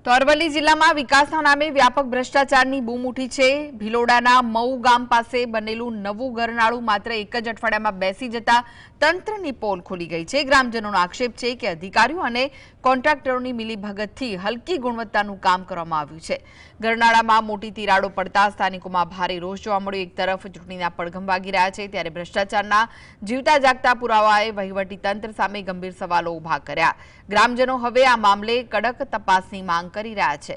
તો અરવલ્લી જિલ્લામાં વિકાસના નામે વ્યાપક ભ્રષ્ટાચારની બૂમ ઉઠી છે। ભિલોડાના મઉ ગામ પાસે બનેલું નવું ગરનાળું માત્ર એક જ અઠવાડિયામાં બેસી જતા તંત્રની પોલ ખુલી ગઈ છે। ગ્રામજનોનો આક્ષેપ છે કે અધિકારીઓ અને કોન્ટ્રાક્ટરોની મિલીભગતથી હલકી ગુણવત્તાનું કામ કરવામાં આવ્યું છે। ગરનાળામાં મોટી તિરાડો પડતા સ્થાનિકોમાં ભારે રોષ જોવા મળ્યો। એક તરફ ચૂંટણીના પડઘમ વાગી રહ્યા છે, ત્યારે ભ્રષ્ટાચારના જીવતા જાગતા પુરાવાએ વહીવટી તંત્ર સામે ગંભીર સવાલો ઉભા કર્યા। ગ્રામજનો હવે આ મામલે કડક તપાસની માંગ કરી રહ્યા છે।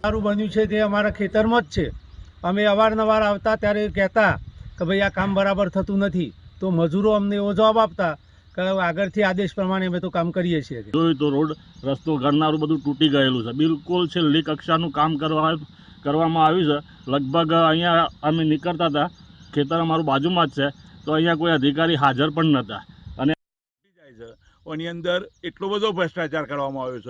સારું બન્યું છે તે અમારા ખેતરમાં જ છે। અમે અવારનવાર આવતા ત્યારે કહેતા કે ભાઈ આ કામ બરાબર થતું નથી, તો મજૂરો અમને એવો જવાબ આપતા કે આગળથી આદેશ પ્રમાણે અમે તો કામ કરીએ છીએ। જોયું તો રોડ રસ્તો ગરનારું બધું તૂટી ગયેલું છે, બિલકુલ છેલ્લી કક્ષાનું કામ કરવામાં આવ્યું છે। લગભગ અહીંયા અમે નીકળતા હતા, ખેતર અમારું બાજુમાં જ છે, તો અહીંયા કોઈ અધિકારી હાજર પણ નહોતા। અને એની અંદર એટલો બધો ભ્રષ્ટાચાર કરવામાં આવ્યો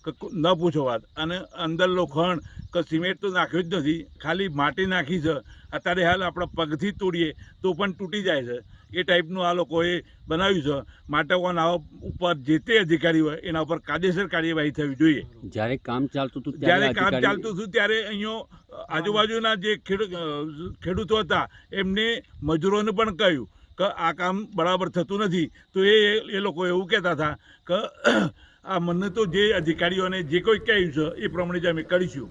છે કે ન પૂછો વાત। અને અંદર લોખંડ કે સિમેન્ટ તો નાખ્યું જ નથી, ખાલી માટી નાખી છે। અત્યારે હાલ આપણે પગથી તોડીએ તો પણ તૂટી જાય છે, એ ટાઈપનું આ લોકોએ બનાવ્યું છે। માટે આના ઉપર જે તે અધિકારી હોય એના ઉપર કાયદેસર કાર્યવાહી થવી જોઈએ। જ્યારે કામ ચાલતું હતું ત્યારે અહીંયા આજુબાજુના જે ખેડૂતો હતા એમને મજૂરોને પણ કહ્યું કે આ કામ બરાબર થતું નથી, તો એ લોકો એવું કહેતા હતા કે આ મને તો જે અધિકારીઓને જે કોઈ કહ્યું છે એ પ્રમાણે જ અમે કરીશું।